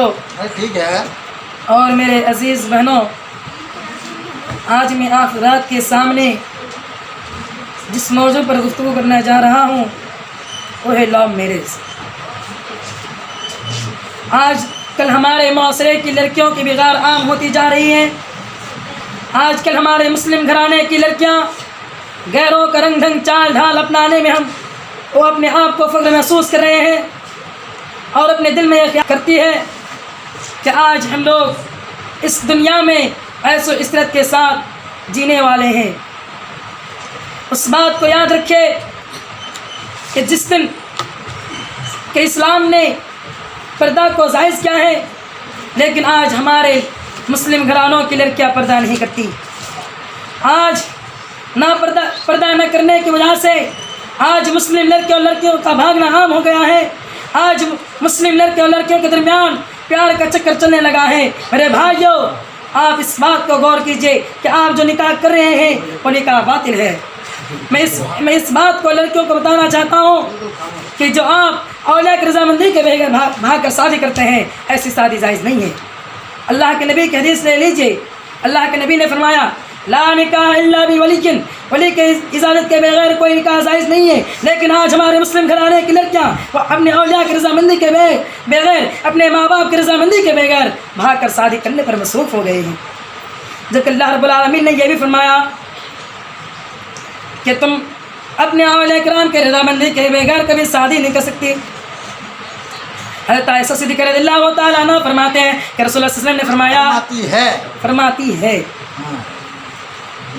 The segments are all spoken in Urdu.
بھائیوں ٹھیک ہے اور میرے عزیز بہنوں، آج میں آپ حضرات کے سامنے جس موضوع پر گفتگو کرنا جا رہا ہوں وہ ہے لو میرج۔ آج کل ہمارے معاشرے کی لڑکیوں کی بغیر عام ہوتی جا رہی ہیں۔ آج کل ہمارے مسلم گھرانے کی لڑکیاں غیروں کا رنگ ڈھنگ چال ڈھال اپنانے میں وہ اپنے آپ کو فخر محسوس کر رہے ہیں اور اپنے دل میں یہ خیال کرتی ہے کہ آج ہم لوگ اس دنیا میں عیش و عشرت کے ساتھ جینے والے ہیں۔ اس بات کو یاد رکھے کہ جس دن کہ اسلام نے پردہ کو جائز کیا ہے، لیکن آج ہمارے مسلم گھرانوں کی لڑکیاں پردہ نہیں کرتی۔ آج پردہ نہ کرنے کی وجہ سے آج مسلم لڑکے اور لڑکیوں کا بھاگنا عام ہو گیا ہے۔ آج مسلم لڑکے اور لڑکیوں کے درمیان پیار کا چکر چلنے لگا ہے۔ میرے بھائیوں، آپ اس بات کو غور کیجئے کہ آپ جو نکاح کر رہے ہیں وہ نکاح باطل ہے۔ میں اس بات کو لڑکیوں کو بتانا چاہتا ہوں کہ جو آپ اولیاء کی رضامندی کے بغیر بھاگ کر شادی کرتے ہیں، ایسی شادی جائز نہیں ہے۔ اللہ کے نبی کی حدیث لے لیجئے، اللہ کے نبی نے فرمایا لا نکاح الا بولی، ولی کے اجازت کے بغیر کوئی نکاح جائز نہیں ہے۔ لیکن آج ہمارے مسلم گھرانے کی لڑکیاں وہ اپنے اولیاء کی رضامندی کے بغیر، اپنے ماں باپ کی رضامندی کے بغیر بھاگ کر شادی کرنے پر مصروف ہو گئے ہیں، جبکہ اللہ رب العالمین نے یہ بھی فرمایا کہ تم اپنے اولیاء کرام کے رضامندی کے بغیر کبھی شادی نہیں کر سکتی۔ حضرت عائشہ صدیقہ رضی اللہ تعالیٰ عنہ فرماتے ہیں کہ رسول اللہ صلی اللہ علیہ وسلم نے فرمایا فرماتی ہے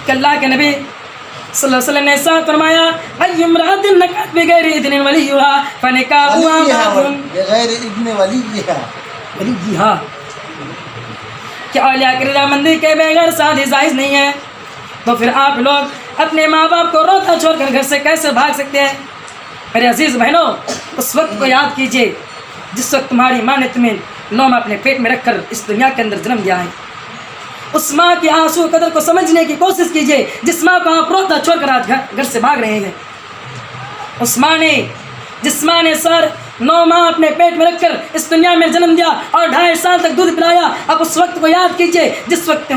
کہ اللہ کے نبی صلی اللہ علیہ وسلم نے ایسا فرمایا ای امرأۃ نکحت بغیر اذن ولیھا فنکاحها بغیر اذن ولیھا، کہ اولیاء کی رضامندی کے بغیر شادی جائز نہیں ہے، تو پھر آپ لوگ اپنے ماں باپ کو روتا چھوڑ کر گھر سے کیسے بھاگ سکتے ہیں؟ میرے عزیز بہنوں، اس وقت کو یاد کیجئے جس وقت تمہاری ماں نے تمہیں 9 ماہ اپنے پیٹ میں رکھ کر اس دنیا کے اندر جنم دیا ہے۔ اس ماں کی آنسو قدر کو سمجھنے کی کوشش کیجئے جس ماں کو آپ روتا چھوڑ کر آج گھر سے بھاگ رہے ہیں۔ اس ماں نے جس ماں نے 9 ماہ اپنے پیٹ میں رکھ کر اس دنیا میں جنم دیا اور 2.5 سال تک دودھ پلایا، اب اس وقت کو یاد کیجئے جس وقت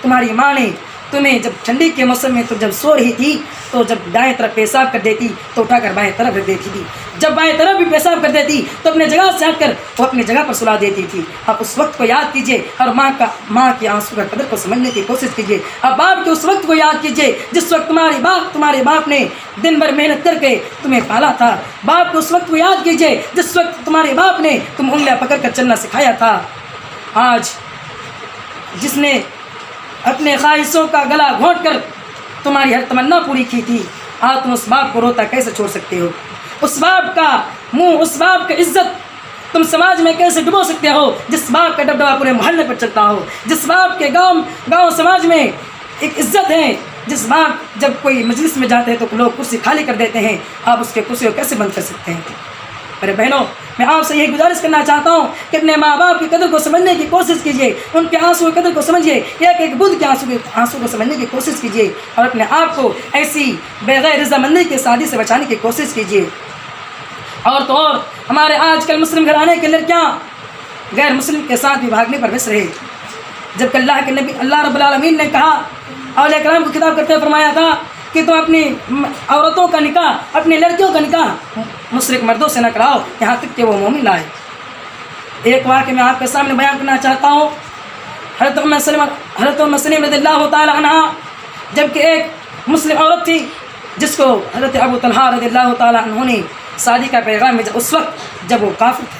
تمہاری ماں نے تمہیں جب ٹھنڈی کے موسم میں تو جب سو رہی تھی تو جب دائیں طرف پیشاب کر دیتی تو اٹھا کر بائیں طرف رکھ دیتی تھی، جب بائیں طرف بھی پیشاب کر دیتی تو اپنے جگہ سے ہٹ کر وہ اپنی جگہ پر سلا دیتی تھی۔ اب اس وقت کو یاد کیجئے اور ماں کی آنسو کا قدر کو سمجھنے کی کوشش کیجئے۔ اب باپ کے اس وقت کو یاد کیجئے جس وقت تمہارے باپ نے دن بھر محنت کر کے تمہیں پالا تھا۔ باپ کے اس وقت کو یاد کیجئے جس وقت تمہارے باپ نے تم انگلیاں پکڑ کر چلنا سکھایا تھا۔ آج جس نے اپنے خواہشوں کا گلا گھونٹ کر تمہاری ہر تمنا پوری کی تھی، آج تم اس باپ کو روتا کیسے چھوڑ سکتے ہو؟ اس باپ کا منہ، اس باپ کی عزت تم سماج میں کیسے ڈبو سکتے ہو جس باپ کا دبدبہ پورے محلے پر چلتا ہو، جس باپ کے گاؤں سماج میں ایک عزت ہے، جس باپ جب کوئی مجلس میں جاتے ہیں تو لوگ کرسی خالی کر دیتے ہیں، آپ اس کے کرسی کو کیسے بند کر سکتے ہیں؟ میرے بہنوں، میں آپ سے یہی گزارش کرنا چاہتا ہوں کہ اپنے ماں باپ کی قدر کو سمجھنے کی کوشش کیجیے، ان کے آنسو کی قدر کو سمجھیے، ایک بدھ کے آنسو کو سمجھنے کی کوشش کیجیے اور اپنے آپ کو ایسی بغیر رضامندی کی شادی سے بچانے کی کوشش کیجیے۔ اور تو اور ہمارے آج کل مسلم گھرانے کی لڑکیاں غیر مسلم کے ساتھ بھی بھاگنے پر بس رہے، جبکہ اللہ کے نبی اللہ رب العالمین نے کہا، اولیاء کرام کو خطاب کرتے فرمایا تھا کہ تم اپنی عورتوں کا نکاح، اپنی لڑکیوں کا نکاح مشرک مردوں سے نہ کراؤ یہاں تک کہ وہ مومن لائے۔ ایک واقعہ میں آپ کے سامنے بیان کرنا چاہتا ہوں۔ حضرت ام سلمہ رضی اللہ تعالی عنہ جبکہ ایک مسلم عورت تھی جس کو حضرت ابو طلحہ رضی اللہ تعالی عنہ نے شادی کا پیغام میں اس وقت جب وہ کافر تھے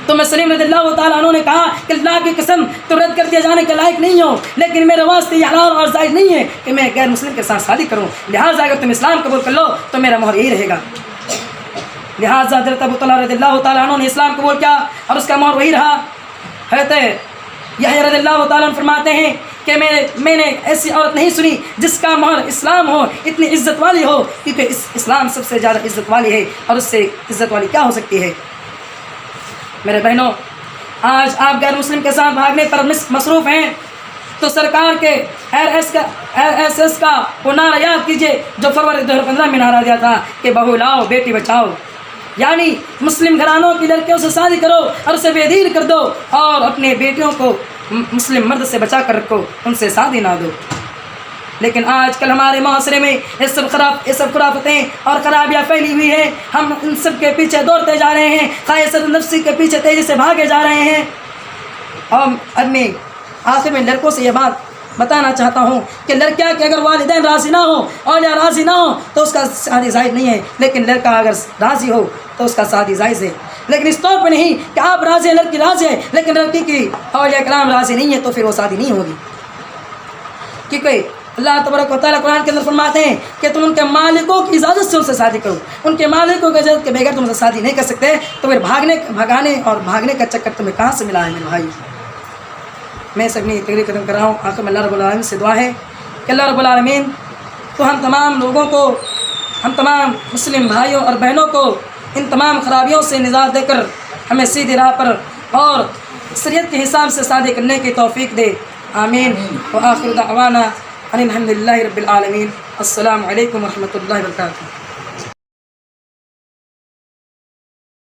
تو ام سلمہ رضی اللہ تعالی عنہ نے کہا کہ اللہ کی قسم تو رد کر دیا جانے کے لائق نہیں ہو، لیکن میرے واسطے یہ حلال اور جائز نہیں ہے کہ میں غیر مسلم کے ساتھ شادی کروں، لہٰذا اگر تم اسلام قبول کر لو تو میرا مہر یہی رہے گا۔ لہٰذا حضرت ابو طلحہ رضی اللہ تعالیٰ عنہ نے اسلام قبول کیا اور اس کا مہر وہی رہا۔ حضرت یحییٰ رضی اللہ تعالیٰ عنہ فرماتے ہیں کہ میں نے ایسی عورت نہیں سنی جس کا مہر اسلام ہو، اتنی عزت والی ہو، کیونکہ اسلام سب سے زیادہ عزت والی ہے اور اس سے عزت والی کیا ہو سکتی ہے؟ میرے بہنوں، آج آپ غیر مسلم کے ساتھ بھاگنے پر مصروف ہیں تو سرکار کے RSS کا وہ نعرہ یاد کیجئے جو فروری 2015 میں نعرہ دیا تھا کہ بہو لاؤ بیٹی بچاؤ۔ یعنی مسلم گھرانوں کی لڑکیوں سے شادی کرو اور اسے بے دین کر دو، اور اپنے بیٹیوں کو مسلم مرد سے بچا کر رکھو، ان سے شادی نہ دو۔ لیکن آج کل ہمارے معاشرے میں یہ سب خرافتیں اور خرابیاں پھیلی ہوئی ہیں، ہم ان سب کے پیچھے دوڑتے جا رہے ہیں، خواہشات نفسی کے پیچھے تیزی سے بھاگے جا رہے ہیں۔ اور اب میں آخر میں لڑکوں سے یہ بات بتانا چاہتا ہوں کہ لڑکیاں کے اگر والدین راضی نہ ہوں اور یا راضی نہ ہوں تو اس کا شادی جائز نہیں ہے، لیکن لڑکا اگر راضی ہو تو اس کا شادی جائز ہے۔ لیکن اس طور پہ نہیں کہ آپ راضی ہیں، لڑکی راضی ہے لیکن لڑکی کی اولیاء کرام راضی نہیں ہے تو پھر وہ شادی نہیں ہوگی، کیونکہ اللہ تبارک و تعالیٰ قرآن کے اندر فرماتے ہیں کہ تم ان کے مالکوں کی اجازت سے ان سے شادی کرو، ان کے مالکوں کی اجازت کے بغیر تم ان سے شادی نہیں کر سکتے، تو پھر بھاگنے کا چکر تمہیں کہاں سے ملا ہے میرے بھائی۔ میں اس اپنی تقریر ختم کر رہا ہوں۔ آخر میں اللہ رب العالمین سے دعا ہے کہ اللہ رب العالمین تو ہم تمام لوگوں کو، ہم تمام مسلم بھائیوں اور بہنوں کو ان تمام خرابیوں سے نجات دے کر ہمیں سیدھی راہ پر اور شریعت کے حساب سے شادی کرنے کی توفیق دے، آمین۔ وآخر دعوانا ان الحمد للہ رب العالمین۔ السلام علیکم ورحمۃ اللہ وبرکاتہ۔